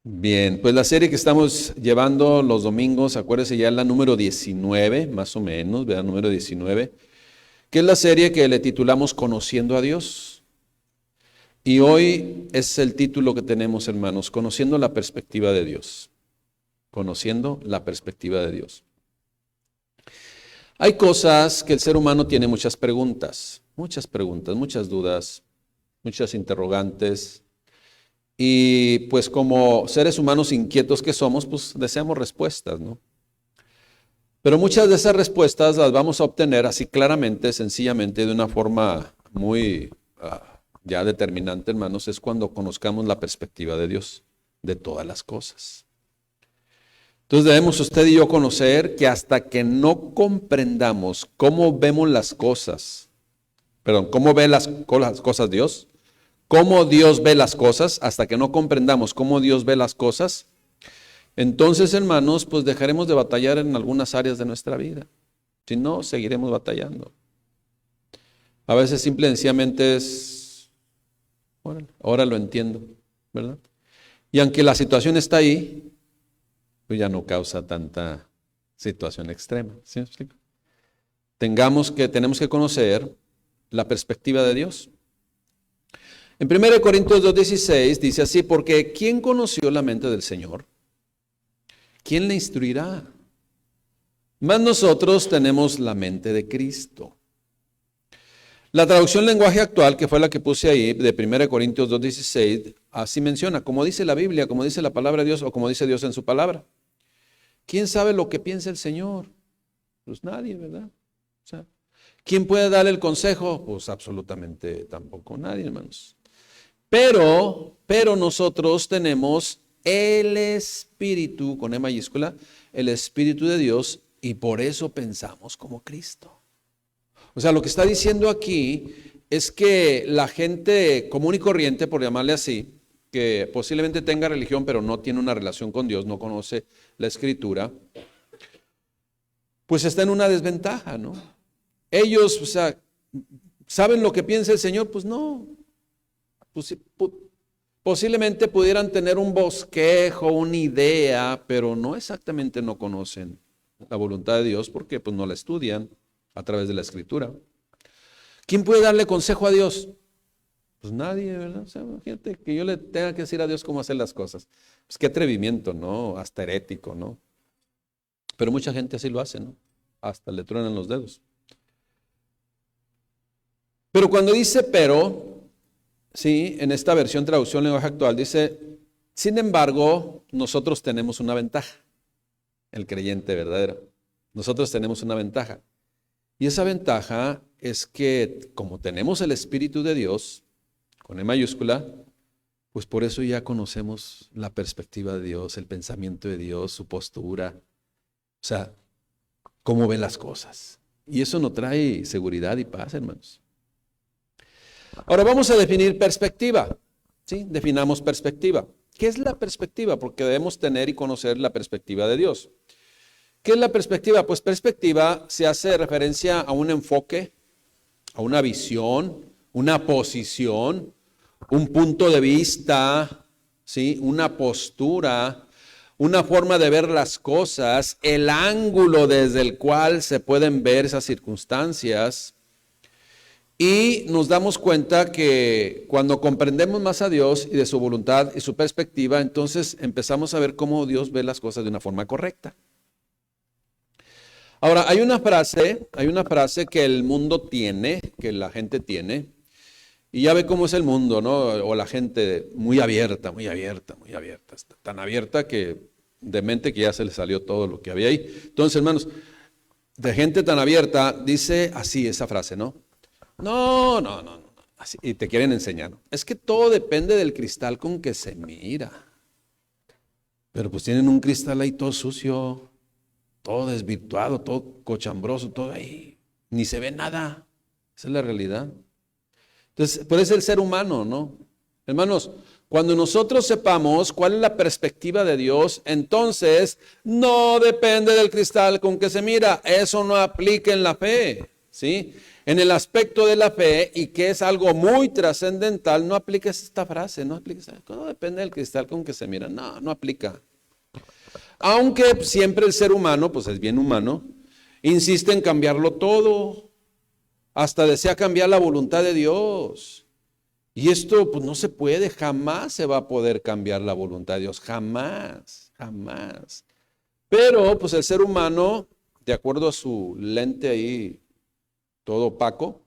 Bien, pues la serie que estamos llevando los domingos, acuérdense ya es la número 19, más o menos, ¿verdad? Número 19, que es la serie que le titulamos Conociendo a Dios. Y hoy es el título que tenemos, hermanos, Conociendo la perspectiva de Dios. Conociendo la perspectiva de Dios. Hay cosas que el ser humano tiene muchas preguntas, muchas dudas, muchas interrogantes. Y pues como seres humanos inquietos que somos, pues deseamos respuestas, ¿no? Pero muchas de esas respuestas las vamos a obtener así claramente, sencillamente, de una forma muy ya determinante, hermanos, es cuando conozcamos la perspectiva de Dios de todas las cosas. Entonces debemos usted y yo conocer que hasta que no comprendamos cómo vemos las cosas, cómo ve las cosas Dios, cómo Dios ve las cosas, hasta que no comprendamos cómo Dios ve las cosas, entonces, hermanos, pues dejaremos de batallar en algunas áreas de nuestra vida. Si no, seguiremos batallando. A veces simple y sencillamente es, bueno, ahora lo entiendo, ¿verdad? Y aunque la situación está ahí, pues ya no causa tanta situación extrema. ¿Sí me explico? Tenemos que conocer la perspectiva de Dios. En 1 Corintios 2:16 dice así, porque ¿quién conoció la mente del Señor? ¿Quién le instruirá? Mas nosotros tenemos la mente de Cristo. La traducción lenguaje actual, que fue la que puse ahí, de 1 Corintios 2:16, así menciona, como dice la Biblia, como dice la palabra de Dios, o como dice Dios en su palabra. ¿Quién sabe lo que piensa el Señor? Pues nadie, ¿verdad? O sea, ¿quién puede darle el consejo? Pues absolutamente tampoco nadie, hermanos. Pero nosotros tenemos el Espíritu, con E mayúscula, el Espíritu de Dios, y por eso pensamos como Cristo. O sea, lo que está diciendo aquí es que la gente común y corriente, por llamarle así, que posiblemente tenga religión, pero no tiene una relación con Dios, no conoce la Escritura, pues está en una desventaja, ¿no? Ellos, o sea, ¿saben lo que piensa el Señor? Pues no. Pues, posiblemente pudieran tener un bosquejo, una idea, pero no exactamente no conocen la voluntad de Dios porque pues no la estudian a través de la Escritura. ¿Quién puede darle consejo a Dios? Pues nadie, ¿verdad? O sea, imagínate que yo le tenga que decir a Dios cómo hacer las cosas. Pues qué atrevimiento, ¿no? Hasta herético, ¿no? Pero mucha gente así lo hace, ¿no? Hasta le truenan los dedos. Pero cuando dice sí, en esta versión traducción lenguaje actual dice, sin embargo, nosotros tenemos una ventaja, el creyente verdadero. Nosotros tenemos una ventaja. Y esa ventaja es que como tenemos el Espíritu de Dios, con E mayúscula, pues por eso ya conocemos la perspectiva de Dios, el pensamiento de Dios, su postura, o sea, cómo ve las cosas. Y eso nos trae seguridad y paz, hermanos. Ahora vamos a definir perspectiva. ¿Sí? Definamos perspectiva. ¿Qué es la perspectiva? Porque debemos tener y conocer la perspectiva de Dios. ¿Qué es la perspectiva? Pues perspectiva se hace referencia a un enfoque, a una visión, una posición, un punto de vista, ¿sí? Una postura, una forma de ver las cosas, el ángulo desde el cual se pueden ver esas circunstancias. Y nos damos cuenta que cuando comprendemos más a Dios y de su voluntad y su perspectiva, entonces empezamos a ver cómo Dios ve las cosas de una forma correcta. Ahora, hay una frase que el mundo tiene, que la gente tiene, y ya ve cómo es el mundo, ¿no? O la gente muy abierta, tan abierta que de mente que ya se le salió todo lo que había ahí. Entonces, hermanos, de gente tan abierta, dice así esa frase, ¿no? No. Así, y te quieren enseñar. Es que todo depende del cristal con que se mira. Pero pues tienen un cristal ahí todo sucio, todo desvirtuado, todo cochambroso, todo ahí. Ni se ve nada. Esa es la realidad. Entonces, por eso es el ser humano, ¿no? Hermanos, cuando nosotros sepamos cuál es la perspectiva de Dios, entonces no depende del cristal con que se mira. Eso no aplica en la fe. ¿sí? En el aspecto de la fe, y que es algo muy trascendental, no apliques esta frase, no apliques, no depende del cristal con que se mira, no, no aplica. Aunque siempre el ser humano, pues es bien humano, insiste en cambiarlo todo, hasta desea cambiar la voluntad de Dios. Y esto pues no se puede, jamás se va a poder cambiar la voluntad de Dios, jamás, jamás. Pero pues el ser humano, de acuerdo a su lente ahí, todo opaco,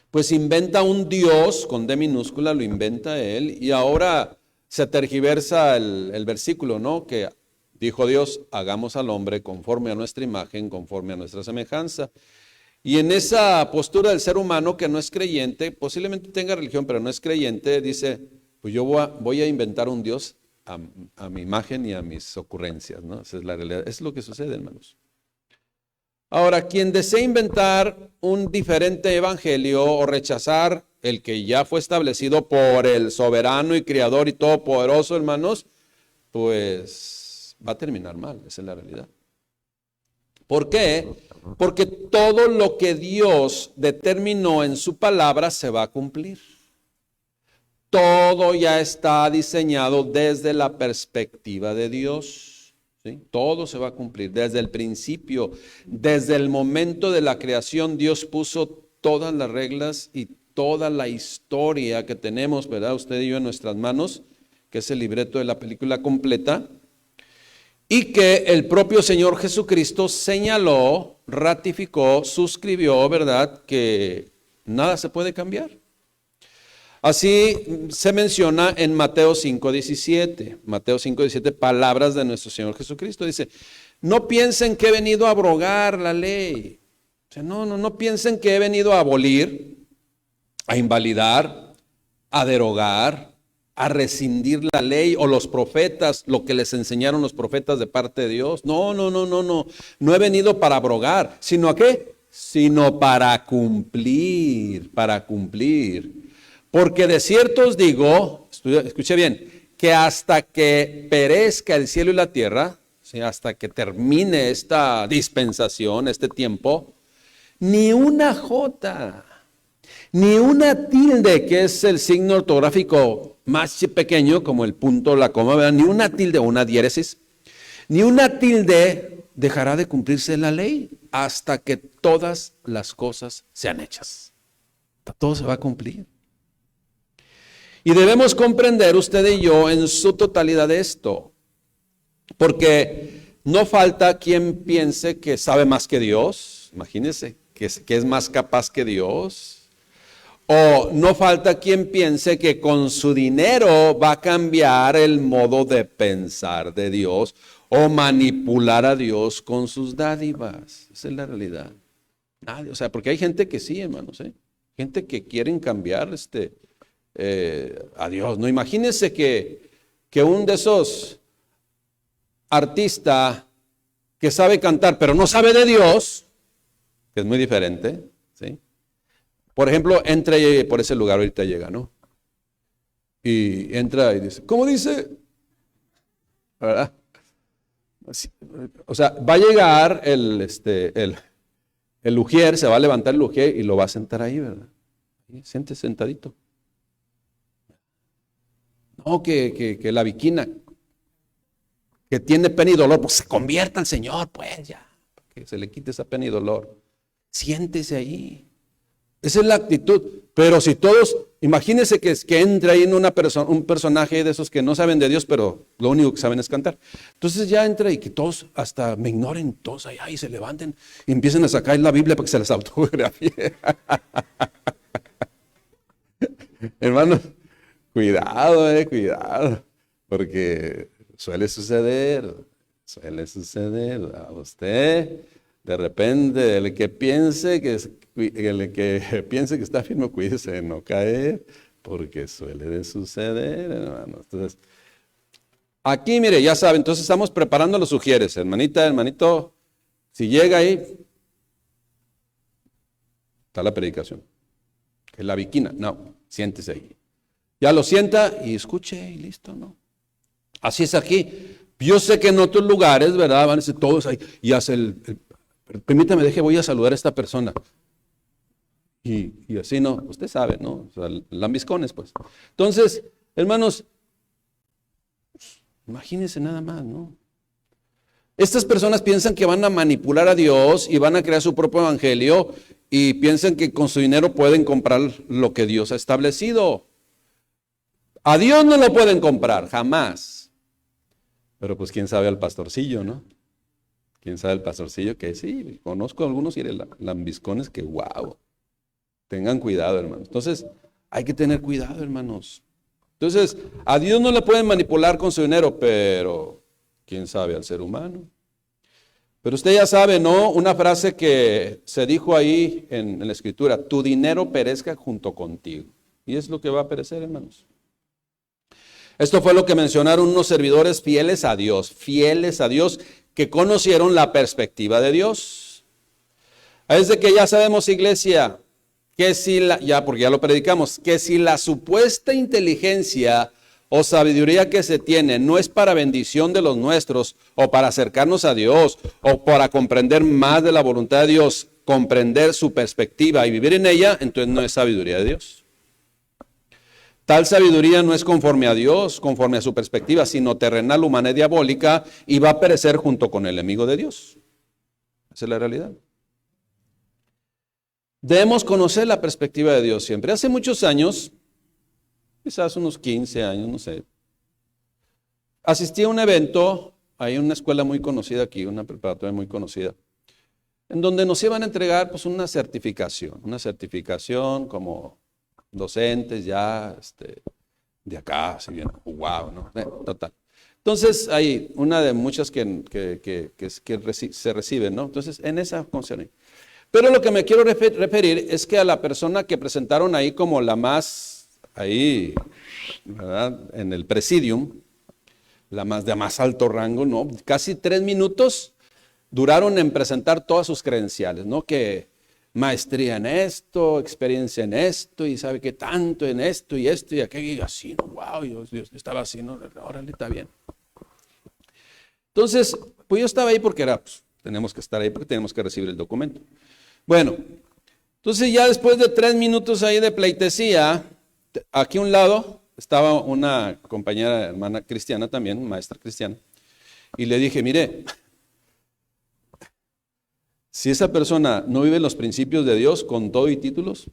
pues inventa un Dios, con D minúscula, lo inventa él, y ahora se tergiversa el versículo, ¿no? Que dijo Dios, hagamos al hombre conforme a nuestra imagen, conforme a nuestra semejanza. Y en esa postura del ser humano que no es creyente, posiblemente tenga religión, pero no es creyente, dice, pues yo voy a inventar un Dios a mi imagen y a mis ocurrencias, ¿no? Esa es la realidad, es lo que sucede, hermanos. Ahora, quien desea inventar un diferente evangelio o rechazar el que ya fue establecido por el soberano y creador y todopoderoso, hermanos, pues va a terminar mal, esa es la realidad. ¿Por qué? Porque todo lo que Dios determinó en su palabra se va a cumplir. Todo ya está diseñado desde la perspectiva de Dios, ¿sí? Todo se va a cumplir desde el principio, desde el momento de la creación. Dios puso todas las reglas y toda la historia que tenemos, ¿verdad? Usted y yo en nuestras manos, que es el libreto de la película completa. Y que el propio Señor Jesucristo señaló, ratificó, suscribió, ¿verdad? Que nada se puede cambiar. Así se menciona en Mateo 5:17. Mateo 5:17, palabras de nuestro Señor Jesucristo. Dice, no piensen que he venido a abrogar la ley. O sea, no piensen que he venido a abolir, a invalidar, a derogar, a rescindir la ley o los profetas, lo que les enseñaron los profetas de parte de Dios. No he venido para abrogar, ¿sino a qué? Sino para cumplir, Porque de cierto os digo, escuche bien, que hasta que perezca el cielo y la tierra, ¿sí? Hasta que termine esta dispensación, este tiempo, ni una jota, ni una tilde, que es el signo ortográfico más pequeño, como el punto, la coma, ¿verdad? Ni una tilde o una diéresis, ni una tilde dejará de cumplirse la ley hasta que todas las cosas sean hechas. Todo se va a cumplir. Y debemos comprender usted y yo en su totalidad esto, porque no falta quien piense que sabe más que Dios, imagínense, que es más capaz que Dios. O no falta quien piense que con su dinero va a cambiar el modo de pensar de Dios o manipular a Dios con sus dádivas. Esa es la realidad. Nadie, o sea, porque hay gente que sí, hermanos, gente que quieren cambiar a Dios. No, imagínense que un de esos artistas que sabe cantar pero no sabe de Dios, que es muy diferente, ¿sí? Por ejemplo, entra por ese lugar, ahorita llega, ¿no? Y entra y dice, ¿cómo dice? ¿Verdad? O sea, va a llegar el ujier, se va a levantar el ujier y lo va a sentar ahí, ¿verdad? Siente sentadito. No, que la viquina, que tiene pena y dolor, pues se convierta al Señor, pues ya, que se le quite esa pena y dolor. Siéntese ahí. Esa es la actitud. Pero si todos, imagínense que entra ahí en un personaje de esos que no saben de Dios, pero lo único que saben es cantar. Entonces ya entra y que todos hasta me ignoren, todos allá y se levanten y empiecen a sacar la Biblia para que se las autografíe. Hermanos, cuidado, porque suele suceder a usted. De repente, el que piense que está firme, cuídese de no caer, porque suele de suceder, hermanos. Entonces, aquí, mire, ya saben, entonces estamos preparando los ujieres, hermanita, hermanito, si llega ahí, está la predicación, que es la viquina, no, siéntese ahí. Ya lo sienta y escuche y listo, ¿no? Así es aquí. Yo sé que en otros lugares, ¿verdad? Van a ser todos ahí y hace Permítame, voy a saludar a esta persona. Y así no, usted sabe, ¿no? O sea, lambiscones, pues. Entonces, hermanos, imagínense nada más, ¿no? Estas personas piensan que van a manipular a Dios y van a crear su propio evangelio y piensan que con su dinero pueden comprar lo que Dios ha establecido. A Dios no lo pueden comprar, jamás. Pero pues quién sabe al pastorcillo, ¿no? Quién sabe al pastorcillo que sí, conozco a algunos lambiscones que wow. Tengan cuidado, hermanos. Entonces, hay que tener cuidado, hermanos. Entonces, a Dios no le pueden manipular con su dinero, pero quién sabe al ser humano. Pero usted ya sabe, ¿no? Una frase que se dijo ahí en la Escritura: tu dinero perezca junto contigo. Y es lo que va a perecer, hermanos. Esto fue lo que mencionaron unos servidores fieles a Dios, que conocieron la perspectiva de Dios. Es de que ya sabemos, iglesia, que si porque ya lo predicamos, que si la supuesta inteligencia o sabiduría que se tiene no es para bendición de los nuestros, o para acercarnos a Dios, o para comprender más de la voluntad de Dios, comprender su perspectiva y vivir en ella, entonces no es sabiduría de Dios. Tal sabiduría no es conforme a Dios, conforme a su perspectiva, sino terrenal, humana y diabólica, y va a perecer junto con el enemigo de Dios. Esa es la realidad. Debemos conocer la perspectiva de Dios siempre. Hace muchos años, quizás unos 15 años, no sé, asistí a un evento, hay una escuela muy conocida aquí, una preparatoria muy conocida, en donde nos iban a entregar pues una certificación como docentes ya de acá, así bien, wow, ¿no? Total. Entonces hay una de muchas que se reciben, ¿no? Entonces en esa función. Pero lo que me quiero referir es que a la persona que presentaron ahí como la más, ahí, ¿verdad? En el presidium, la más de más alto rango, ¿no? Casi 3 minutos duraron en presentar todas sus credenciales, ¿no? Que maestría en esto, experiencia en esto, y sabe que tanto en esto y aquello, y así, ¿no? Wow, yo estaba así, ¿no? Órale, está bien. Entonces, pues yo estaba ahí porque tenemos que estar ahí porque tenemos que recibir el documento. Bueno, entonces ya después de 3 minutos ahí de pleitesía, aquí a un lado estaba una compañera, hermana cristiana también, maestra cristiana, y le dije, mire, si esa persona no vive los principios de Dios con todo y títulos,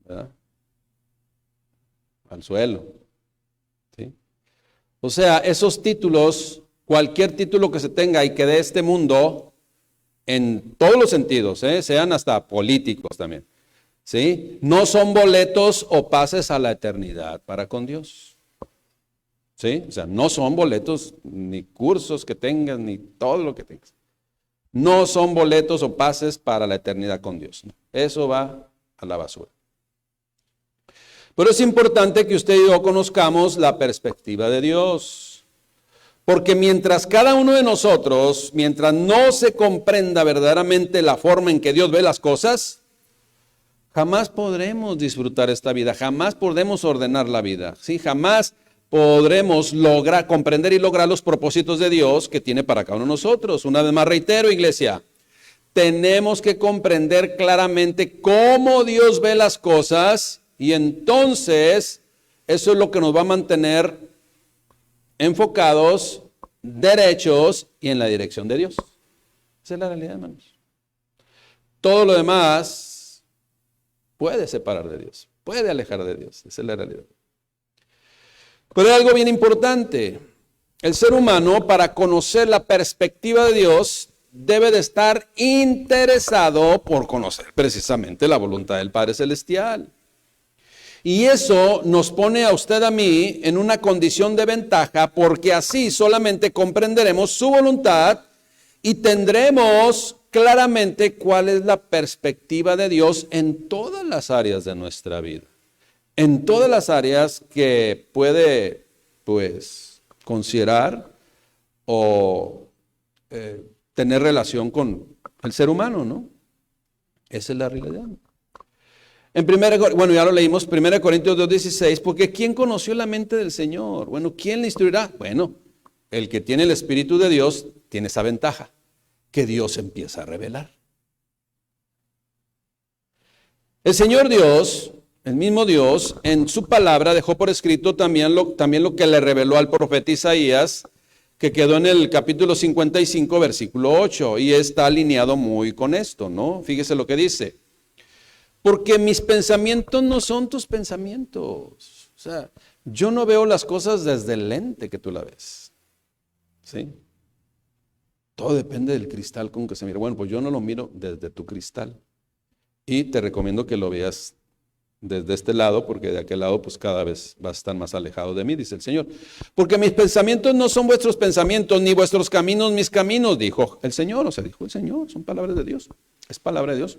¿verdad? Al suelo. ¿Sí? O sea, esos títulos, cualquier título que se tenga y que de este mundo, en todos los sentidos, sean hasta políticos también, ¿sí? No son boletos o pases a la eternidad para con Dios. ¿Sí? O sea, no son boletos ni cursos que tengas, ni todo lo que tengas. No son boletos o pases para la eternidad con Dios. Eso va a la basura. Pero es importante que usted y yo conozcamos la perspectiva de Dios. Porque mientras cada uno de nosotros, mientras no se comprenda verdaderamente la forma en que Dios ve las cosas, jamás podremos disfrutar esta vida, jamás podremos ordenar la vida, ¿sí? Jamás podremos comprender y lograr los propósitos de Dios que tiene para cada uno de nosotros. Una vez más reitero, iglesia, tenemos que comprender claramente cómo Dios ve las cosas y entonces eso es lo que nos va a mantener enfocados, derechos y en la dirección de Dios. Esa es la realidad, hermanos. Todo lo demás puede separar de Dios, puede alejar de Dios. Esa es la realidad. Pero hay algo bien importante. El ser humano, para conocer la perspectiva de Dios, debe de estar interesado por conocer precisamente la voluntad del Padre Celestial. Y eso nos pone a usted, a mí, en una condición de ventaja, porque así solamente comprenderemos su voluntad y tendremos claramente cuál es la perspectiva de Dios en todas las áreas de nuestra vida. En todas las áreas que puede, pues, considerar o tener relación con el ser humano, ¿no? Esa es la realidad. Ya lo leímos, 1 Corintios 2:16, porque ¿quién conoció la mente del Señor? Bueno, ¿quién le instruirá? Bueno, el que tiene el Espíritu de Dios tiene esa ventaja. que Dios empieza a revelar. El Señor Dios, el mismo Dios, en su palabra dejó por escrito también lo que le reveló al profeta Isaías, que quedó en el capítulo 55, versículo 8, y está alineado muy con esto, ¿no? Fíjese lo que dice. Porque mis pensamientos no son tus pensamientos. O sea, yo no veo las cosas desde el lente que tú la ves. ¿Sí? Todo depende del cristal con que se mira. Bueno, pues yo no lo miro desde tu cristal. Y te recomiendo que lo veas desde este lado, porque de aquel lado pues cada vez vas a estar más alejado de mí, dice el Señor. Porque mis pensamientos no son vuestros pensamientos, ni vuestros caminos mis caminos, dijo el Señor. O sea, dijo el Señor, son palabras de Dios. Es palabra de Dios.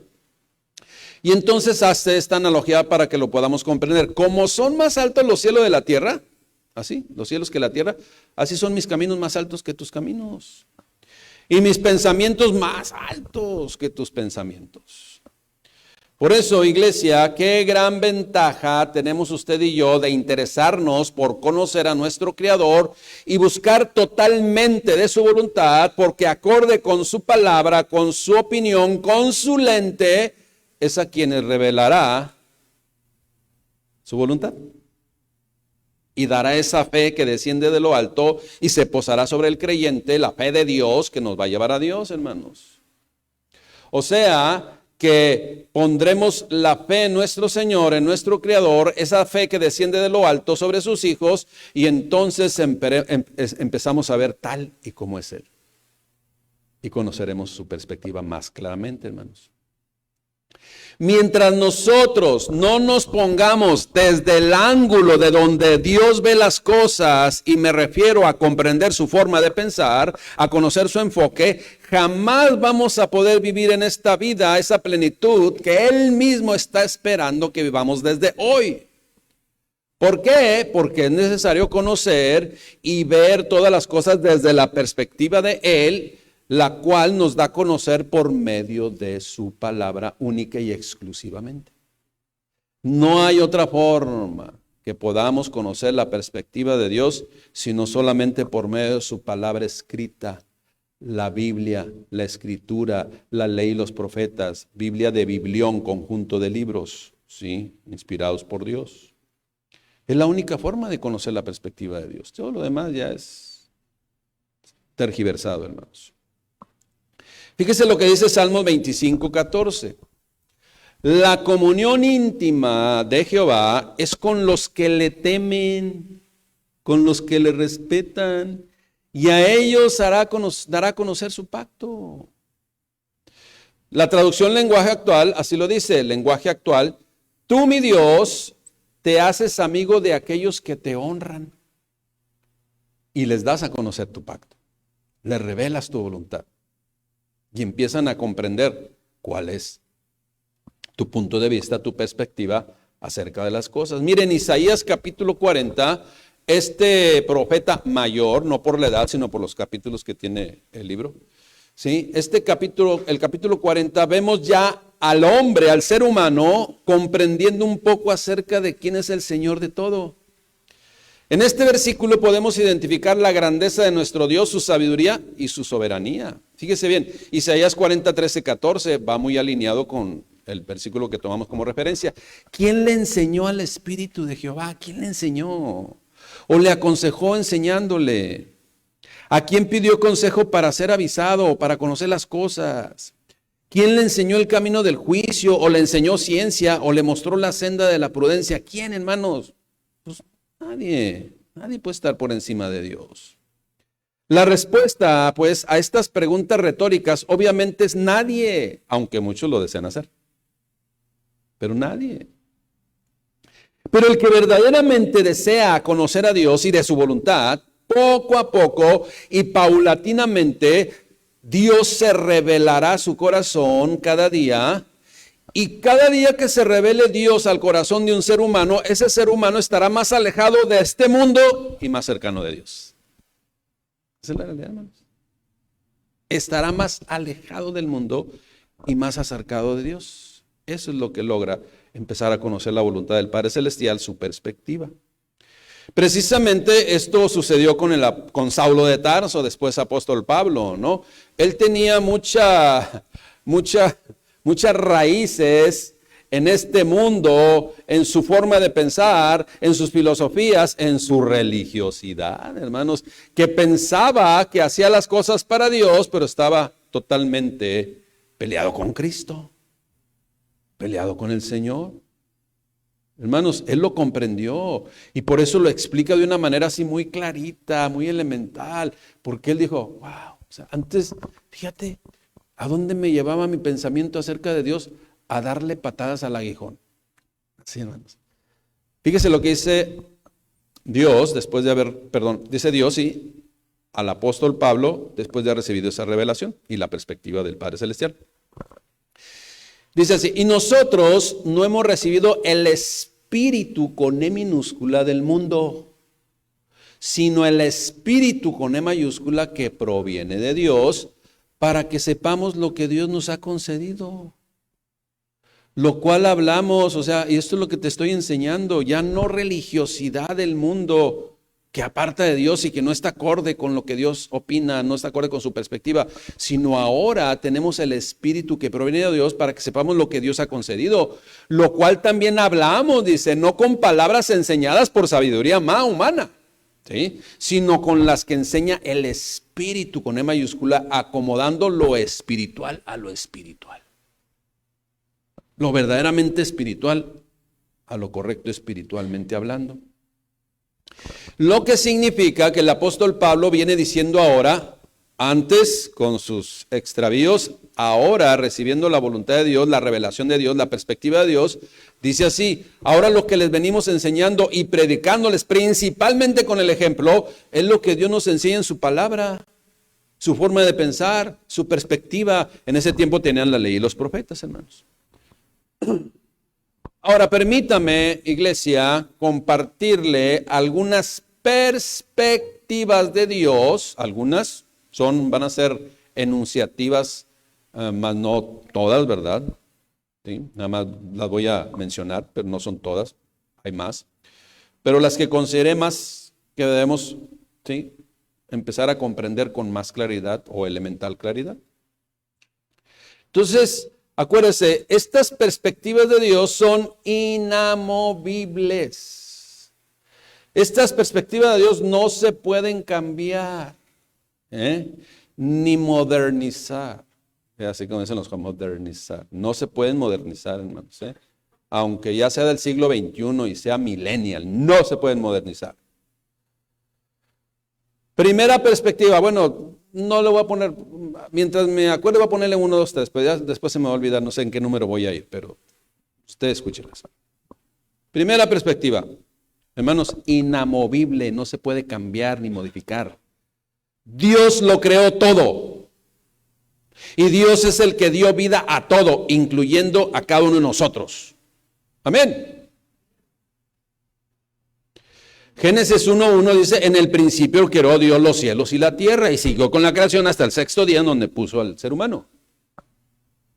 Y entonces hace esta analogía para que lo podamos comprender. Como son más altos los cielos de la tierra, así, los cielos que la tierra, así son mis caminos más altos que tus caminos. Y mis pensamientos más altos que tus pensamientos. Por eso, iglesia, qué gran ventaja tenemos usted y yo de interesarnos por conocer a nuestro Creador y buscar totalmente de su voluntad, porque acorde con su palabra, con su opinión, con su lente, es a quienes revelará su voluntad. Y dará esa fe que desciende de lo alto y se posará sobre el creyente, la fe de Dios que nos va a llevar a Dios, hermanos. O sea, que pondremos la fe en nuestro Señor, en nuestro Creador, esa fe que desciende de lo alto sobre sus hijos, y entonces empezamos a ver tal y como es Él. Y conoceremos su perspectiva más claramente, hermanos. Mientras nosotros no nos pongamos desde el ángulo de donde Dios ve las cosas, y me refiero a comprender su forma de pensar, a conocer su enfoque, jamás vamos a poder vivir en esta vida esa plenitud que Él mismo está esperando que vivamos desde hoy. ¿Por qué? Porque es necesario conocer y ver todas las cosas desde la perspectiva de Él, la cual nos da a conocer por medio de su palabra única y exclusivamente. No hay otra forma que podamos conocer la perspectiva de Dios, sino solamente por medio de su palabra escrita, la Biblia, la Escritura, la ley y los profetas, Biblia de Biblión, conjunto de libros, ¿sí? Inspirados por Dios. Es la única forma de conocer la perspectiva de Dios. Todo lo demás ya es tergiversado, hermanos. Fíjese lo que dice Salmos 25:14. La comunión íntima de Jehová es con los que le temen, con los que le respetan, y a ellos dará a conocer su pacto. La traducción lenguaje actual, así lo dice, el lenguaje actual: tú, mi Dios, te haces amigo de aquellos que te honran y les das a conocer tu pacto. Les revelas tu voluntad. Y empiezan a comprender cuál es tu punto de vista, tu perspectiva acerca de las cosas. Miren, Isaías capítulo 40, este profeta mayor, no por la edad, sino por los capítulos que tiene el libro. ¿Sí? El capítulo 40, vemos ya al hombre, al ser humano, comprendiendo un poco acerca de quién es el Señor de todo. En este versículo podemos identificar la grandeza de nuestro Dios, su sabiduría y su soberanía. Fíjese bien, Isaías 40, 13, 14 va muy alineado con el versículo que tomamos como referencia. ¿Quién le enseñó al Espíritu de Jehová? ¿Quién le enseñó? ¿O le aconsejó enseñándole? ¿A quién pidió consejo para ser avisado o para conocer las cosas? ¿Quién le enseñó el camino del juicio o le enseñó ciencia o le mostró la senda de la prudencia? ¿Quién, hermanos? Pues nadie puede estar por encima de Dios. La respuesta, pues, a estas preguntas retóricas obviamente es nadie, aunque muchos lo desean hacer. Pero nadie. Pero el que verdaderamente desea conocer a Dios y de su voluntad, poco a poco y paulatinamente, Dios se revelará a su corazón cada día. Y cada día que se revele Dios al corazón de un ser humano, ese ser humano estará más alejado de este mundo y más cercano de Dios. Esa es la realidad, hermanos. Estará más alejado del mundo y más acercado de Dios. Eso es lo que logra empezar a conocer la voluntad del Padre Celestial, su perspectiva. Precisamente esto sucedió con Saulo de Tarso, después apóstol Pablo, ¿no? Él tenía muchas raíces en este mundo, en su forma de pensar, en sus filosofías, en su religiosidad, hermanos, que pensaba que hacía las cosas para Dios, pero estaba totalmente peleado con Cristo, peleado con el Señor. Hermanos, él lo comprendió y por eso lo explica de una manera así muy clarita, muy elemental, porque él dijo, wow, o sea, antes, fíjate, ¿a dónde me llevaba mi pensamiento acerca de Dios? A darle patadas al aguijón. Así, hermanos. Fíjese lo que dice Dios después de dice Dios y al apóstol Pablo después de haber recibido esa revelación y la perspectiva del Padre Celestial. Dice así, y nosotros no hemos recibido el espíritu con E minúscula del mundo, sino el espíritu con E mayúscula que proviene de Dios, para que sepamos lo que Dios nos ha concedido. Lo cual hablamos, o sea, y esto es lo que te estoy enseñando, ya no religiosidad del mundo que aparta de Dios y que no está acorde con lo que Dios opina, no está acorde con su perspectiva, sino ahora tenemos el Espíritu que proviene de Dios para que sepamos lo que Dios ha concedido, lo cual también hablamos, dice, no con palabras enseñadas por sabiduría más humana, ¿sí? Sino con las que enseña el Espíritu con E mayúscula, acomodando lo espiritual a lo espiritual. Lo verdaderamente espiritual a lo correcto espiritualmente hablando. Lo que significa que el apóstol Pablo viene diciendo ahora, antes con sus extravíos, ahora recibiendo la voluntad de Dios, la revelación de Dios, la perspectiva de Dios, dice así, ahora lo que les venimos enseñando y predicándoles principalmente con el ejemplo, es lo que Dios nos enseña en su palabra, su forma de pensar, su perspectiva. En ese tiempo tenían la ley y los profetas, hermanos. Ahora, permítame, iglesia, compartirle algunas perspectivas de Dios. Algunas van a ser enunciativas, mas no todas, ¿verdad? ¿Sí? Nada más las voy a mencionar, pero no son todas, hay más. Pero las que consideré más que debemos, ¿sí?, empezar a comprender con más claridad o elemental claridad. Entonces, acuérdese, estas perspectivas de Dios son inamovibles. Estas perspectivas de Dios no se pueden cambiar, ni modernizar. Así como dicen los modernizar. No se pueden modernizar, hermanos. Aunque ya sea del siglo XXI y sea millennial, no se pueden modernizar. Primera perspectiva, bueno, no le voy a poner, mientras me acuerdo voy a ponerle 1, 2, 3, pero ya después se me va a olvidar, no sé en qué número voy a ir, pero ustedes escúchenlas. Primera perspectiva, hermanos, inamovible, no se puede cambiar ni modificar. Dios lo creó todo. Y Dios es el que dio vida a todo, incluyendo a cada uno de nosotros. Amén. Génesis 1:1 dice, en el principio creó Dios los cielos y la tierra, y siguió con la creación hasta el 6º día en donde puso al ser humano.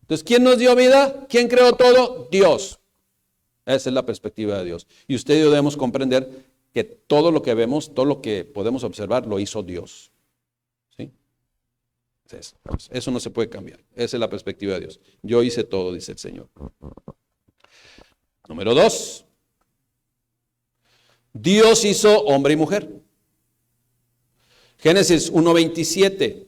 Entonces, ¿quién nos dio vida? ¿Quién creó todo? Dios. Esa es la perspectiva de Dios. Y usted y yo debemos comprender que todo lo que vemos, todo lo que podemos observar, lo hizo Dios. ¿Sí? Eso no se puede cambiar. Esa es la perspectiva de Dios. Yo hice todo, dice el Señor. Número 2. Dios hizo hombre y mujer. Génesis 1:27.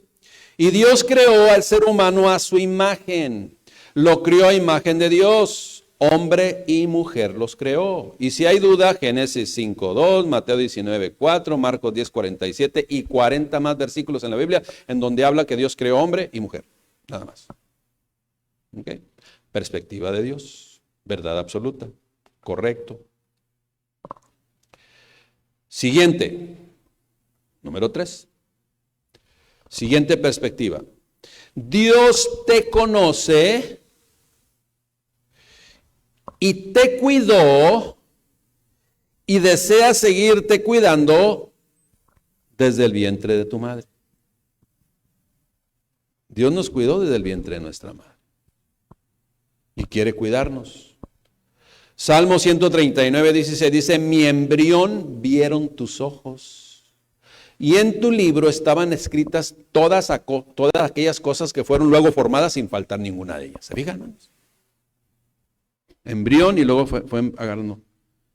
Y Dios creó al ser humano a su imagen. Lo creó a imagen de Dios. Hombre y mujer los creó. Y si hay duda, Génesis 5:2, Mateo 19:4, Marcos 10:47 y 40 más versículos en la Biblia en donde habla que Dios creó hombre y mujer. Nada más. ¿Okay? Perspectiva de Dios. Verdad absoluta. Correcto. Siguiente, número 3. Siguiente perspectiva. Dios te conoce y te cuidó y desea seguirte cuidando desde el vientre de tu madre. Dios nos cuidó desde el vientre de nuestra madre y quiere cuidarnos. Salmo 139, 16 dice, mi embrión vieron tus ojos, y en tu libro estaban escritas todas aquellas cosas que fueron luego formadas sin faltar ninguna de ellas. ¿Se fijan, hermanos? Embrión y luego fue agarrando.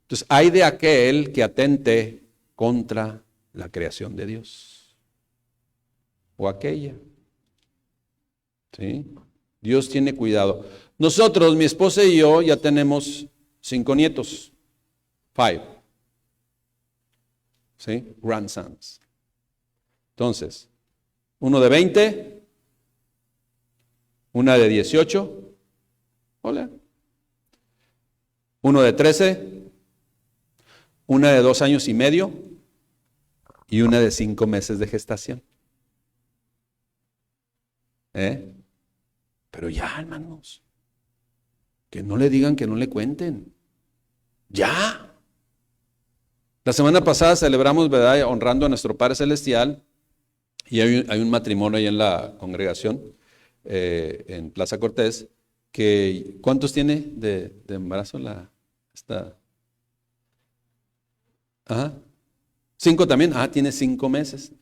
Entonces, hay de aquel que atente contra la creación de Dios. O aquella. ¿Sí? Dios tiene cuidado. Nosotros, mi esposa y yo, ya tenemos 5 nietos. 5. ¿Sí? Grandsons. Entonces, uno de 20, una de 18, hola, uno de 13, una de 2 años y medio y una de 5 meses de gestación. Pero ya, hermanos, que no le digan, que no le cuenten. Ya. La semana pasada celebramos, ¿verdad?, honrando a nuestro Padre Celestial, y hay un matrimonio ahí en la congregación, en Plaza Cortés, que ¿cuántos tiene de embarazo esta? Ajá. 5 también. Tiene 5 meses.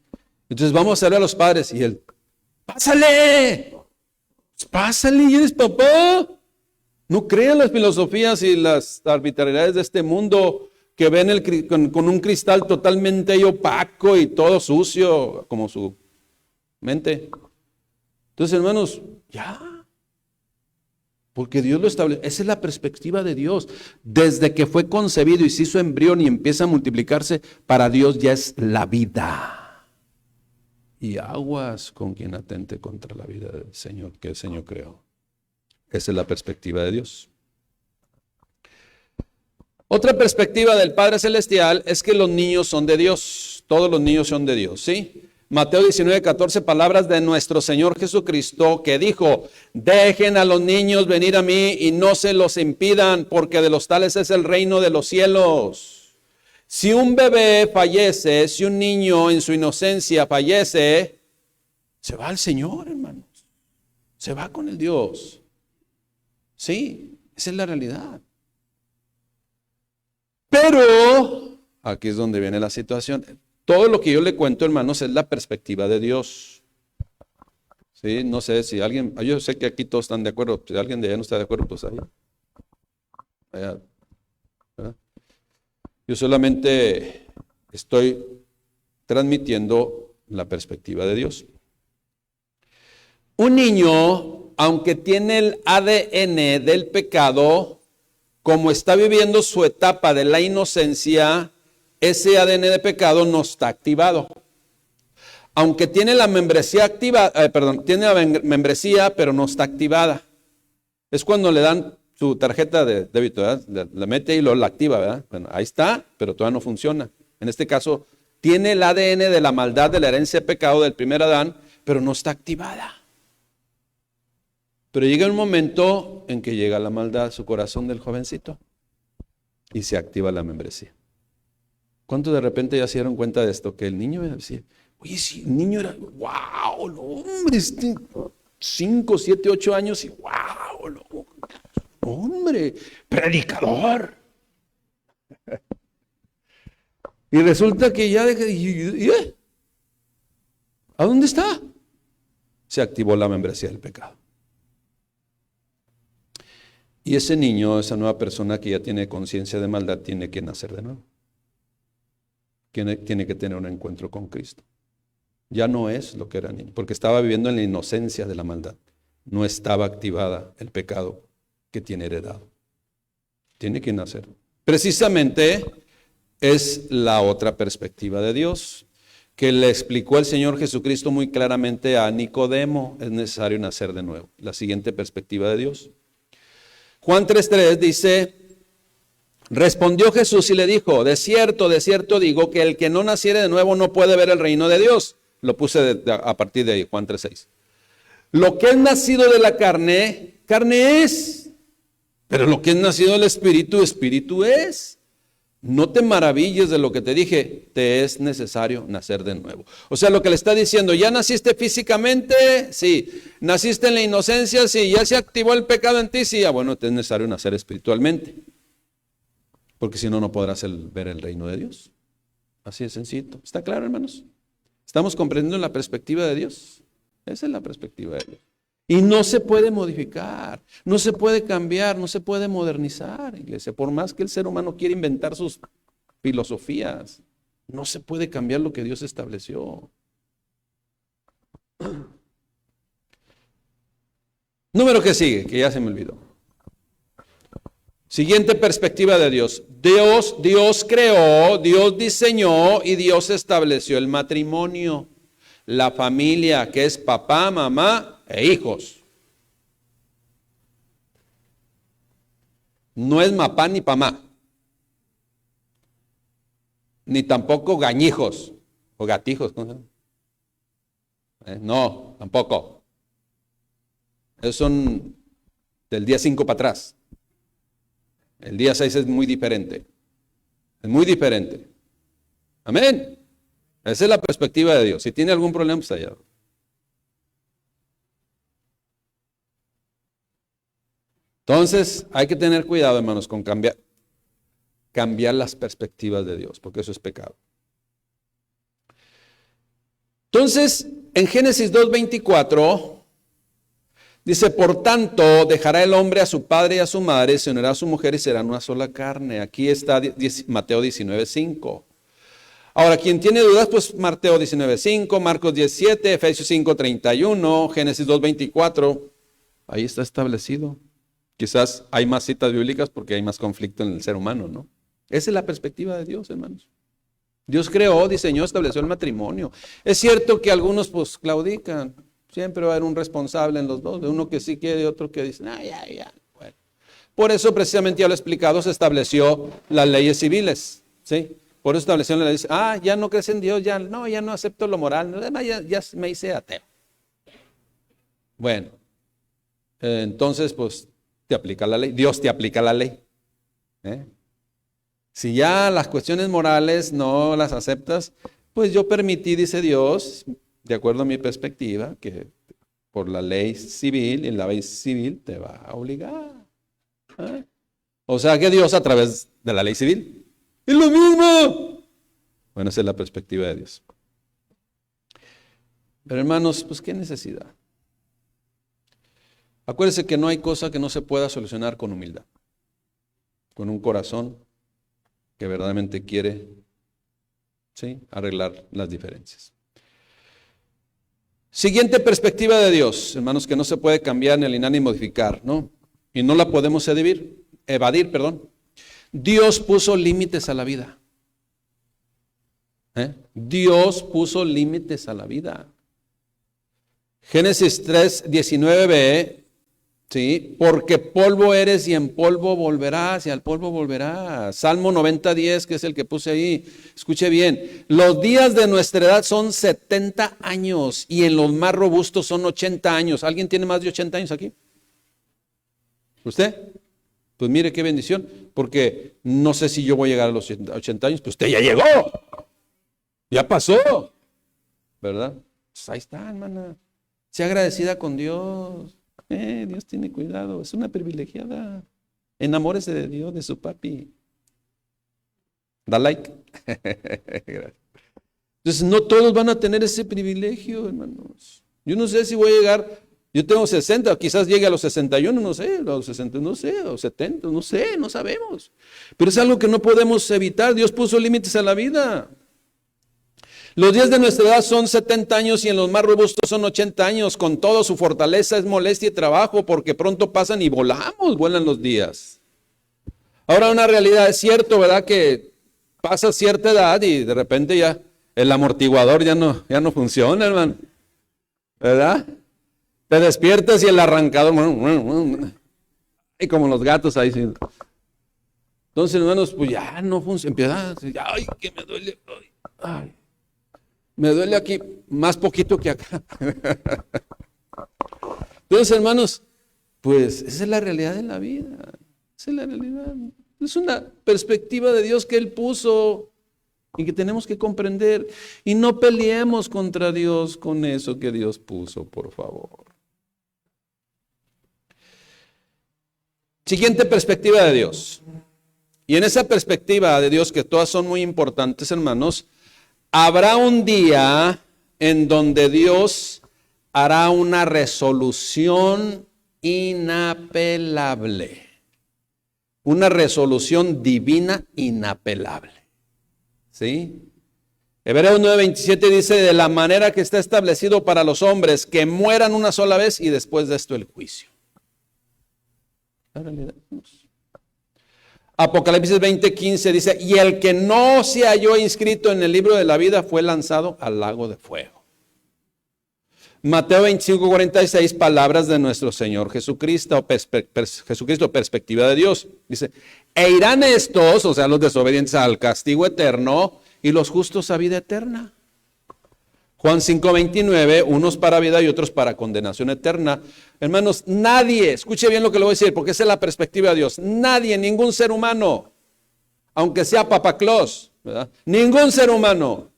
Entonces vamos a hacerle a los padres y él, ¡pásale! ¡Pásale! ¿Y eres papá? No crean las filosofías y las arbitrariedades de este mundo que ven con un cristal totalmente opaco y todo sucio como su mente. Entonces, hermanos, ya. Porque Dios lo establece. Esa es la perspectiva de Dios. Desde que fue concebido y se hizo embrión y empieza a multiplicarse, para Dios ya es la vida. Y aguas con quien atente contra la vida del Señor, que el Señor creó. Esa es la perspectiva de Dios. Otra perspectiva del Padre Celestial es que los niños son de Dios. Todos los niños son de Dios, ¿sí? Mateo 19, 14, palabras de nuestro Señor Jesucristo, que dijo, dejen a los niños venir a mí y no se los impidan, porque de los tales es el reino de los cielos. Si un bebé fallece, si un niño en su inocencia fallece, se va al Señor, hermanos. Se va con el Dios. Sí, esa es la realidad. Pero, aquí es donde viene la situación. Todo lo que yo le cuento, hermanos, es la perspectiva de Dios. Sí, no sé si alguien, yo sé que aquí todos están de acuerdo. Si alguien de allá no está de acuerdo, pues allá. ¿Verdad? Yo solamente estoy transmitiendo la perspectiva de Dios. Un niño, aunque tiene el ADN del pecado, como está viviendo su etapa de la inocencia, ese ADN de pecado no está activado. Aunque tiene la membresía activa, tiene la membresía, pero no está activada. Es cuando le dan su tarjeta de débito, ¿verdad? La mete y la activa, ¿verdad? Bueno, ahí está, pero todavía no funciona. En este caso, tiene el ADN de la maldad, de la herencia de pecado del primer Adán, pero no está activada. Pero llega un momento en que llega la maldad a su corazón del jovencito y se activa la membresía. ¿Cuántos de repente ya se dieron cuenta de esto? Que el niño decía, oye, si el niño era, wow, no, hombre, 5, 7, 8 años y wow, no, hombre, predicador. Y resulta que ya, ¿a dónde está? Se activó la membresía del pecado. Y ese niño, esa nueva persona que ya tiene conciencia de maldad, tiene que nacer de nuevo. Tiene que tener un encuentro con Cristo. Ya no es lo que era niño, porque estaba viviendo en la inocencia de la maldad. No estaba activada el pecado que tiene heredado. Tiene que nacer. Precisamente es la otra perspectiva de Dios, que le explicó el Señor Jesucristo muy claramente a Nicodemo. Es necesario nacer de nuevo. La siguiente perspectiva de Dios. Juan 3:3 dice, respondió Jesús y le dijo, de cierto digo que el que no naciere de nuevo no puede ver el reino de Dios. Lo puse a partir de ahí, Juan 3:6. Lo que es nacido de la carne, carne es. Pero lo que es nacido del Espíritu, Espíritu es. No te maravilles de lo que te dije, te es necesario nacer de nuevo. O sea, lo que le está diciendo, ¿ya naciste físicamente? Sí. ¿Naciste en la inocencia? Sí. ¿Ya se activó el pecado en ti? Sí. Bueno, te es necesario nacer espiritualmente. porque si no, no podrás ver el reino de Dios. Así de sencillo. ¿Está claro, hermanos? ¿Estamos comprendiendo la perspectiva de Dios? Esa es la perspectiva de Dios. Y no se puede modificar, no se puede cambiar, no se puede modernizar, iglesia. Por más que el ser humano quiera inventar sus filosofías, no se puede cambiar lo que Dios estableció. Número que sigue, que ya se me olvidó. Siguiente perspectiva de Dios. Dios creó, Dios diseñó y Dios estableció el matrimonio. La familia, que es papá, mamá e hijos. No es mapá ni pamá. Ni tampoco gañijos o gatijos. No, tampoco. Esos son del día 5 para atrás. El día 6 es muy diferente. Es muy diferente. Amén. Esa es la perspectiva de Dios. Si tiene algún problema, pues allá. Entonces, hay que tener cuidado, hermanos, con cambiar las perspectivas de Dios, porque eso es pecado. Entonces, en Génesis 2:24, dice, por tanto, dejará el hombre a su padre y a su madre, se unirá a su mujer y serán una sola carne. Aquí está Mateo 19:5. Ahora, quien tiene dudas, pues Mateo 19:5, Marcos 17, Efesios 5:31, Génesis 2:24, ahí está establecido. Quizás hay más citas bíblicas porque hay más conflicto en el ser humano, ¿no? Esa es la perspectiva de Dios, hermanos. Dios creó, diseñó, estableció el matrimonio. Es cierto que algunos pues claudican, siempre va a haber un responsable en los dos, de uno que sí quiere y otro que dice, ya. Bueno. Por eso precisamente ya lo he explicado, se estableció las leyes civiles, ¿sí? Por eso estableció la ley, ya no crees en Dios, ya no acepto lo moral, ya me hice ateo. Bueno, entonces pues te aplica la ley, Dios te aplica la ley. Si ya las cuestiones morales no las aceptas, pues yo permití, dice Dios, de acuerdo a mi perspectiva, que por la ley civil, y la ley civil te va a obligar. O sea que Dios a través de la ley civil. ¡Es lo mismo! Bueno, esa es la perspectiva de Dios. Pero hermanos, pues qué necesidad. Acuérdense que no hay cosa que no se pueda solucionar con humildad. Con un corazón que verdaderamente quiere, ¿sí?, arreglar las diferencias. Siguiente perspectiva de Dios, hermanos, que no se puede cambiar ni eliminar ni modificar, ¿no? Y no la podemos evadir. Dios puso límites a la vida. Dios puso límites a la vida. Génesis 3:19b, ¿sí? Porque polvo eres y en polvo volverás y al polvo volverás. Salmo 90:10, que es el que puse ahí. Escuche bien, los días de nuestra edad son 70 años y en los más robustos son 80 años. ¿Alguien tiene más de 80 años aquí? ¿Usted? Pues mire qué bendición, porque no sé si yo voy a llegar a los 80 años, pues usted ya llegó, ya pasó, ¿verdad? Pues ahí está, hermana. Sea agradecida con Dios. Dios tiene cuidado, es una privilegiada. Enamórese de Dios, de su papi. Da like. Gracias. Entonces, no todos van a tener ese privilegio, hermanos. Yo no sé si voy a llegar. Yo tengo 60, quizás llegue a los 61, no sé, a los 60, no sé, a los 70, no sé, no sabemos. Pero es algo que no podemos evitar. Dios puso límites a la vida. Los días de nuestra edad son 70 años y en los más robustos son 80 años. Con todo, su fortaleza es molestia y trabajo porque pronto pasan y vuelan los días. Ahora, una realidad, es cierto, ¿verdad? Que pasa cierta edad y de repente ya el amortiguador ya no funciona, hermano. ¿Verdad? Te despiertas y el arrancador, y como los gatos ahí. Sí. Entonces, hermanos, pues ya no funciona. Empieza, ay, que me duele. Ay, me duele aquí más poquito que acá. Entonces, hermanos, pues esa es la realidad de la vida. Esa es la realidad. Es una perspectiva de Dios que Él puso y que tenemos que comprender. Y no peleemos contra Dios con eso que Dios puso, por favor. Siguiente perspectiva de Dios. Y en esa perspectiva de Dios, que todas son muy importantes, hermanos, habrá un día en donde Dios hará una resolución inapelable. Una resolución divina inapelable. ¿Sí? Hebreos 9:27 dice, de la manera que está establecido para los hombres, que mueran una sola vez y después de esto el juicio. La realidad. Apocalipsis 20:15 dice, y el que no se halló inscrito en el libro de la vida fue lanzado al lago de fuego. Mateo 25:46, palabras de nuestro Señor Jesucristo, Jesucristo, perspectiva de Dios. Dice, e irán estos, o sea, los desobedientes, al castigo eterno y los justos a vida eterna. Juan 5:29, unos para vida y otros para condenación eterna. Hermanos, nadie, escuche bien lo que le voy a decir, porque esa es la perspectiva de Dios. Nadie, ningún ser humano, aunque sea Papá Claus, ¿verdad? Ningún ser humano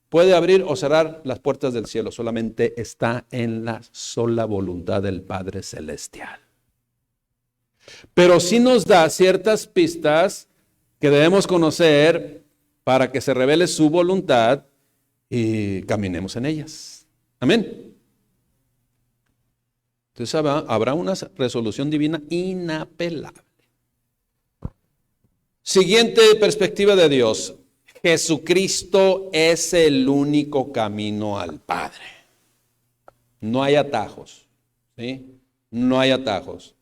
puede abrir o cerrar las puertas del cielo. Solamente está en la sola voluntad del Padre Celestial. Pero sí nos da ciertas pistas que debemos conocer para que se revele su voluntad y caminemos en ellas. Amén. Entonces habrá una resolución divina inapelable. Siguiente perspectiva de Dios. Jesucristo es el único camino al Padre. No hay atajos. ¿Sí? No hay atajos.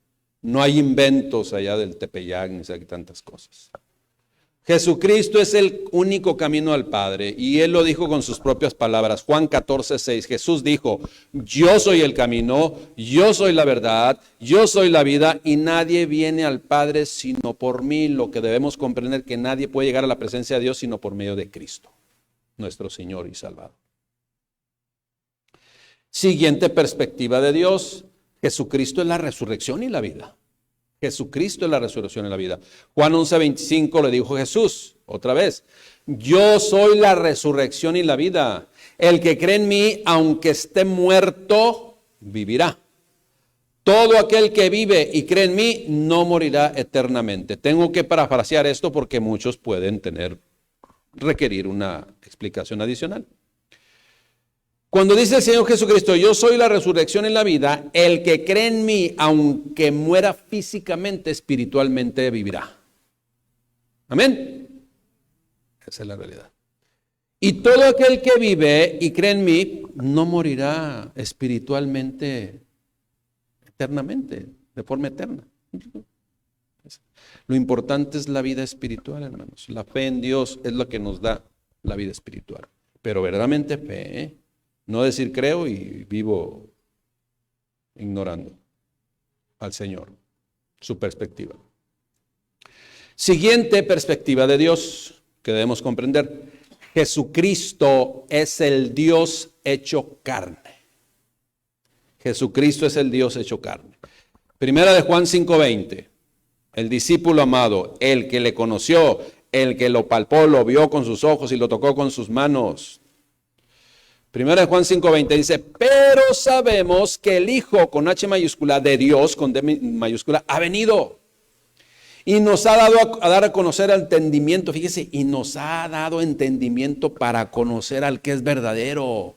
No hay inventos allá del Tepeyac ni tantas cosas. Jesucristo es el único camino al Padre y Él lo dijo con sus propias palabras. Juan 14:6, Jesús dijo, yo soy el camino, yo soy la verdad, yo soy la vida y nadie viene al Padre sino por mí. Lo que debemos comprender que nadie puede llegar a la presencia de Dios sino por medio de Cristo, nuestro Señor y Salvador. Siguiente perspectiva de Dios, Jesucristo es la resurrección y la vida. Jesucristo es la resurrección y la vida. Juan 11:25 le dijo Jesús, otra vez, yo soy la resurrección y la vida. El que cree en mí, aunque esté muerto, vivirá. Todo aquel que vive y cree en mí, no morirá eternamente. Tengo que parafrasear esto porque muchos pueden requerir una explicación adicional. Cuando dice el Señor Jesucristo, yo soy la resurrección y la vida, el que cree en mí, aunque muera físicamente, espiritualmente vivirá. Amén. Esa es la realidad. Y todo aquel que vive y cree en mí, no morirá espiritualmente, eternamente, de forma eterna. Lo importante es la vida espiritual, hermanos. La fe en Dios es lo que nos da la vida espiritual. Pero verdaderamente fe, no decir creo y vivo ignorando al Señor, su perspectiva. Siguiente perspectiva de Dios que debemos comprender. Jesucristo es el Dios hecho carne. Jesucristo es el Dios hecho carne. Primera de Juan 5:20. El discípulo amado, el que le conoció, el que lo palpó, lo vio con sus ojos y lo tocó con sus manos. Primera de Juan 5:20 dice, pero sabemos que el Hijo con H mayúscula de Dios con D mayúscula ha venido y nos ha dado a dar a conocer el entendimiento, fíjese, y nos ha dado entendimiento para conocer al que es verdadero.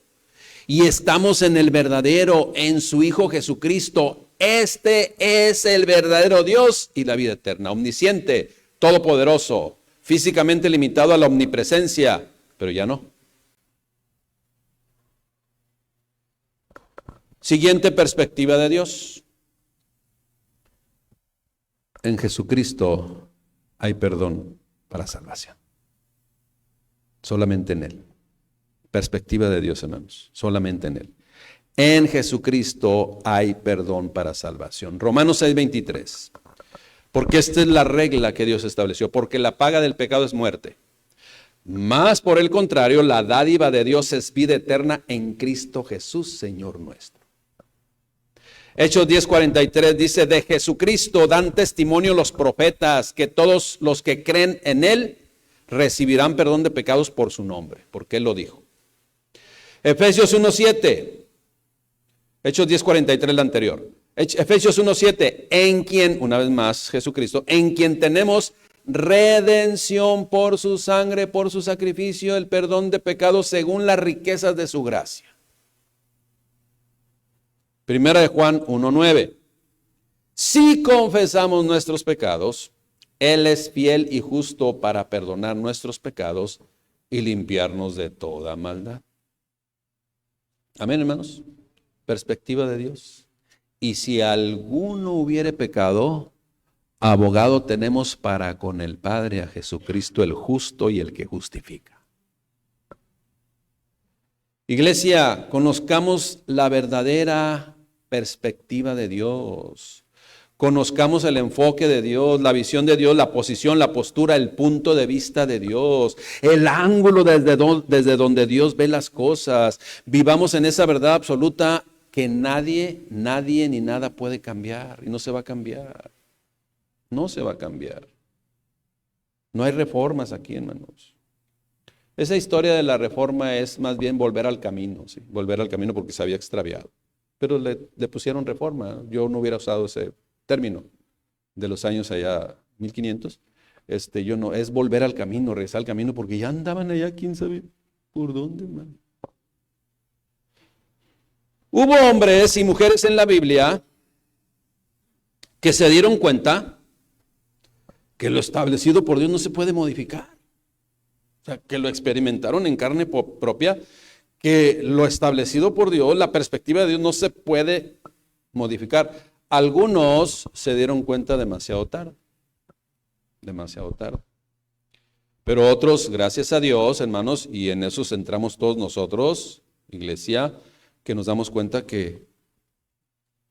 Y estamos en el verdadero, en su Hijo Jesucristo. Este es el verdadero Dios y la vida eterna, omnisciente, todopoderoso, físicamente limitado a la omnipresencia, pero ya no. Siguiente perspectiva de Dios. En Jesucristo hay perdón para salvación. Solamente en Él. Perspectiva de Dios, hermanos. Solamente en Él. En Jesucristo hay perdón para salvación. Romanos 6:23. Porque esta es la regla que Dios estableció. Porque la paga del pecado es muerte. Mas por el contrario, la dádiva de Dios es vida eterna en Cristo Jesús, Señor nuestro. Hechos 10:43 dice, de Jesucristo dan testimonio los profetas, que todos los que creen en Él recibirán perdón de pecados por su nombre, porque Él lo dijo. Efesios 1:7, Hechos 10:43 el anterior. Efesios 1:7, en quien, una vez más Jesucristo, en quien tenemos redención por su sangre, por su sacrificio, el perdón de pecados según las riquezas de su gracia. Primera de Juan 1:9. Si confesamos nuestros pecados, Él es fiel y justo para perdonar nuestros pecados y limpiarnos de toda maldad. Amén, hermanos. Perspectiva de Dios. Y si alguno hubiere pecado, abogado tenemos para con el Padre a Jesucristo el justo y el que justifica. Iglesia, conozcamos la verdadera perspectiva de Dios. Conozcamos el enfoque de Dios, la visión de Dios, la posición, la postura, el punto de vista de Dios, el ángulo desde donde Dios ve las cosas. Vivamos en esa verdad absoluta que nadie ni nada puede cambiar y no se va a cambiar. No se va a cambiar. No hay reformas aquí, hermanos. Esa historia de la reforma es más bien volver al camino, ¿sí? Volver al camino porque se había extraviado. Pero le pusieron reforma. Yo no hubiera usado ese término de los años allá 1500. Yo no, es volver al camino, regresar al camino, porque ya andaban allá, quién sabe por dónde, hermano. Hubo hombres y mujeres en la Biblia que se dieron cuenta que lo establecido por Dios no se puede modificar. O sea, que lo experimentaron en carne propia, que lo establecido por Dios, la perspectiva de Dios no se puede modificar. Algunos se dieron cuenta demasiado tarde. Pero otros, gracias a Dios, hermanos, y en eso centramos todos nosotros, iglesia, que nos damos cuenta que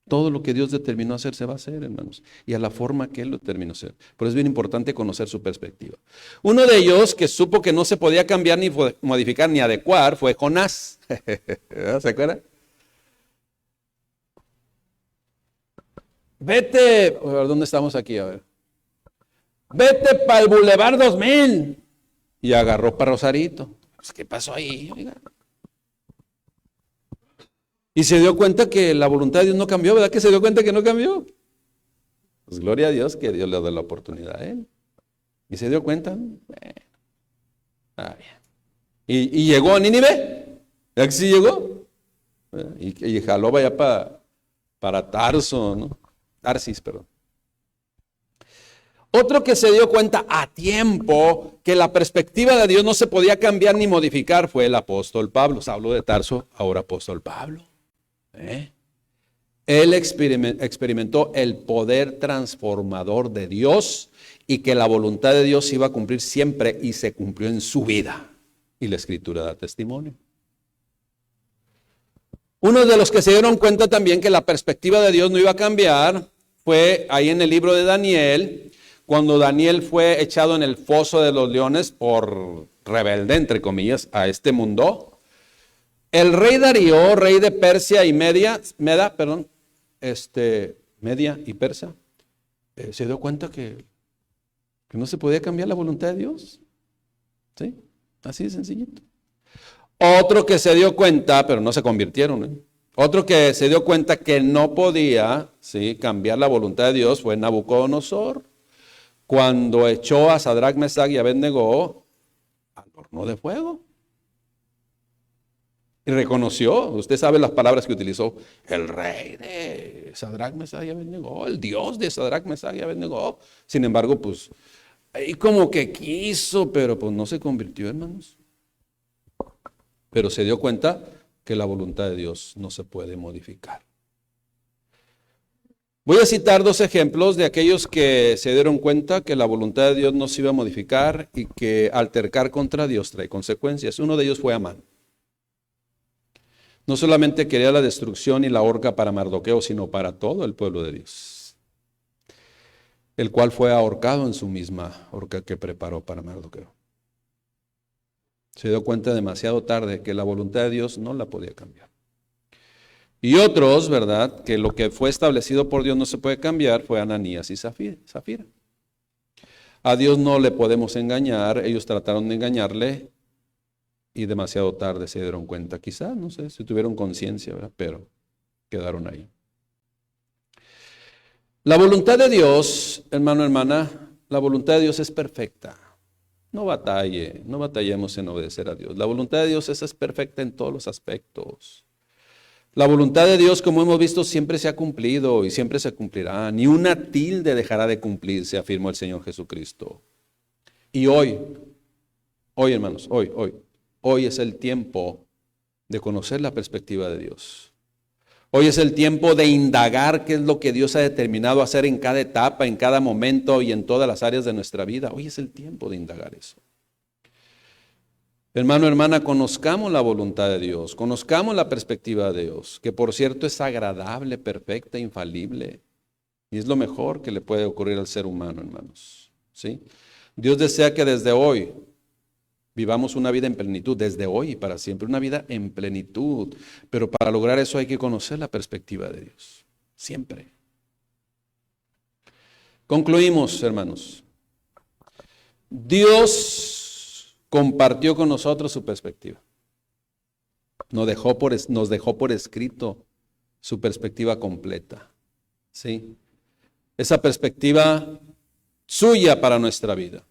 todo lo que Dios determinó hacer se va a hacer, hermanos, y a la forma que Él lo determinó hacer. Pero es bien importante conocer su perspectiva. Uno de ellos que supo que no se podía cambiar, ni modificar, ni adecuar, fue Jonás. ¿Se acuerdan? Vete, a ver, ¿dónde estamos aquí? A ver. Vete para el Boulevard 2000. Y agarró para Rosarito. Pues, ¿qué pasó ahí? Oiga. Y se dio cuenta que la voluntad de Dios no cambió, ¿verdad que se dio cuenta que no cambió? Pues gloria a Dios que Dios le da la oportunidad a él. Y se dio cuenta. Y llegó a Nínive. ¿Ya que sí llegó? Y jaló vaya para Tarso, ¿no? Tarsis, perdón. Otro que se dio cuenta a tiempo que la perspectiva de Dios no se podía cambiar ni modificar fue el apóstol Pablo. Saulo de Tarso, ahora apóstol Pablo. Él experimentó el poder transformador de Dios y que la voluntad de Dios se iba a cumplir siempre y se cumplió en su vida. Y la Escritura da testimonio. Uno de los que se dieron cuenta también que la perspectiva de Dios no iba a cambiar fue ahí en el libro de Daniel, cuando Daniel fue echado en el foso de los leones por rebelde, entre comillas, a este mundo. El rey Darío, rey de Persia y Media y Persia, se dio cuenta que no se podía cambiar la voluntad de Dios. ¿Sí? Así de sencillito. Otro que se dio cuenta, pero no se convirtieron, Otro que se dio cuenta que no podía, ¿sí?, cambiar la voluntad de Dios fue Nabucodonosor, cuando echó a Sadrach, Mesach y Abednego al horno de fuego. Y reconoció, usted sabe las palabras que utilizó, el rey de Sadrach, Mesach y Abednego, el Dios de Sadrach, Mesach y Abednego. Sin embargo, pues, ahí como que quiso, pero pues no se convirtió, hermanos. Pero se dio cuenta que la voluntad de Dios no se puede modificar. Voy a citar dos ejemplos de aquellos que se dieron cuenta que la voluntad de Dios no se iba a modificar y que altercar contra Dios trae consecuencias. Uno de ellos fue Amán. No solamente quería la destrucción y la horca para Mardoqueo, sino para todo el pueblo de Dios, el cual fue ahorcado en su misma horca que preparó para Mardoqueo. Se dio cuenta demasiado tarde que la voluntad de Dios no la podía cambiar. Y otros, ¿verdad?, que lo que fue establecido por Dios no se puede cambiar, fue Ananías y Zafira. A Dios no le podemos engañar, ellos trataron de engañarle y demasiado tarde se dieron cuenta, quizá, no sé, si tuvieron conciencia, ¿verdad?, pero quedaron ahí. La voluntad de Dios, hermano, hermana, la voluntad de Dios es perfecta. No batallemos en obedecer a Dios. La voluntad de Dios es perfecta en todos los aspectos. La voluntad de Dios, como hemos visto, siempre se ha cumplido y siempre se cumplirá. Ni una tilde dejará de cumplirse, afirmó el Señor Jesucristo. Y hoy hermanos, hoy es el tiempo de conocer la perspectiva de Dios. Hoy es el tiempo de indagar qué es lo que Dios ha determinado hacer en cada etapa, en cada momento y en todas las áreas de nuestra vida. Hoy es el tiempo de indagar eso. Hermano, hermana, conozcamos la voluntad de Dios, conozcamos la perspectiva de Dios, que por cierto es agradable, perfecta, infalible. Y es lo mejor que le puede ocurrir al ser humano, hermanos. ¿Sí? Dios desea que desde hoy vivamos una vida en plenitud, desde hoy y para siempre, una vida en plenitud. Pero para lograr eso hay que conocer la perspectiva de Dios, siempre. Concluimos, hermanos. Dios compartió con nosotros su perspectiva. Nos dejó por escrito su perspectiva completa. ¿Sí? Esa perspectiva suya para nuestra vida.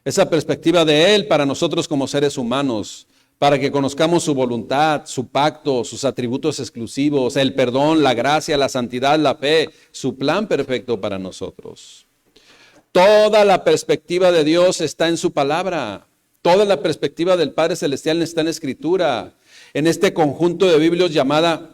Esa perspectiva de Él para nosotros como seres humanos, para que conozcamos su voluntad, su pacto, sus atributos exclusivos, el perdón, la gracia, la santidad, la fe, su plan perfecto para nosotros. Toda la perspectiva de Dios está en su palabra. Toda la perspectiva del Padre Celestial está en la Escritura. En este conjunto de Biblias llamada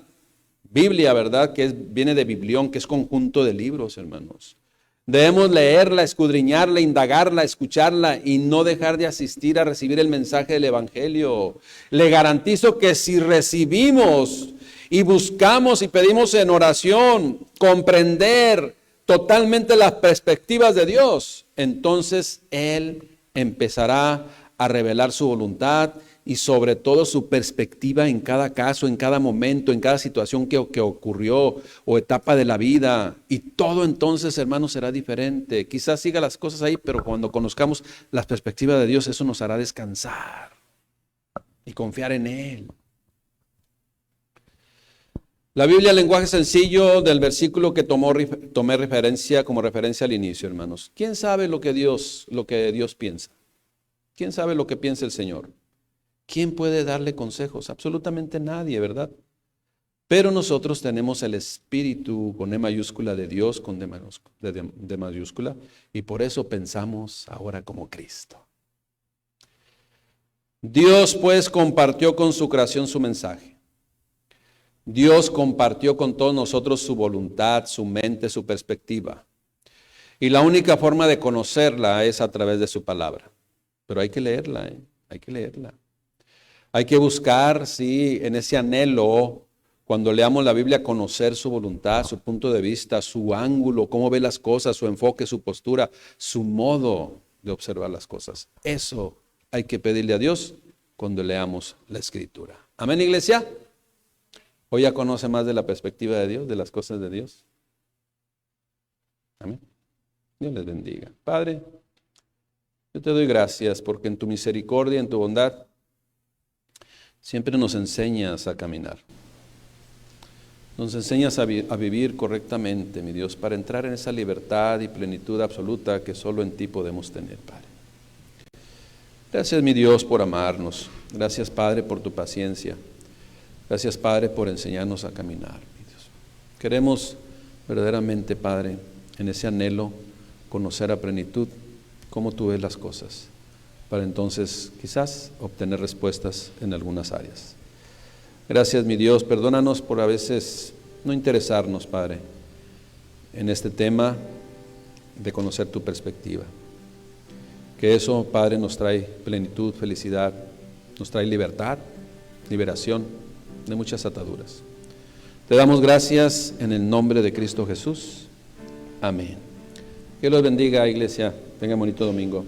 Biblia, ¿verdad? Viene de biblión, que es conjunto de libros, hermanos. Debemos leerla, escudriñarla, indagarla, escucharla y no dejar de asistir a recibir el mensaje del Evangelio. Le garantizo que si recibimos y buscamos y pedimos en oración comprender totalmente las perspectivas de Dios, entonces Él empezará a revelar su voluntad y sobre todo su perspectiva en cada caso, en cada momento, en cada situación que ocurrió o etapa de la vida. Y todo entonces, hermanos, será diferente. Quizás siga las cosas ahí, pero cuando conozcamos la perspectiva de Dios, eso nos hará descansar y confiar en Él. La Biblia, lenguaje sencillo del versículo que tomé referencia como referencia al inicio, hermanos. ¿Quién sabe lo que Dios piensa? ¿Quién sabe lo que piensa el Señor? ¿Quién puede darle consejos? Absolutamente nadie, ¿verdad? Pero nosotros tenemos el Espíritu con E mayúscula de Dios, con D mayúscula, y por eso pensamos ahora como Cristo. Dios pues compartió con su creación su mensaje. Dios compartió con todos nosotros su voluntad, su mente, su perspectiva. Y la única forma de conocerla es a través de su palabra. Pero hay que leerla, hay que leerla. Hay que buscar, sí, en ese anhelo, cuando leamos la Biblia, conocer su voluntad, su punto de vista, su ángulo, cómo ve las cosas, su enfoque, su postura, su modo de observar las cosas. Eso hay que pedirle a Dios cuando leamos la Escritura. Amén, iglesia. Hoy ya conoce más de la perspectiva de Dios, de las cosas de Dios. Amén. Dios les bendiga. Padre, yo te doy gracias porque en tu misericordia, en tu bondad, siempre nos enseñas a caminar. Nos enseñas a vivir correctamente, mi Dios, para entrar en esa libertad y plenitud absoluta que solo en ti podemos tener, Padre. Gracias, mi Dios, por amarnos. Gracias, Padre, por tu paciencia. Gracias, Padre, por enseñarnos a caminar, mi Dios. Queremos verdaderamente, Padre, en ese anhelo, conocer a plenitud cómo tú ves las cosas, para entonces quizás obtener respuestas en algunas áreas. Gracias, mi Dios, perdónanos por a veces no interesarnos, Padre, en este tema de conocer tu perspectiva. Que eso, Padre, nos trae plenitud, felicidad, nos trae libertad, liberación de muchas ataduras. Te damos gracias en el nombre de Cristo Jesús. Amén. Que los bendiga, iglesia. Tengan bonito domingo.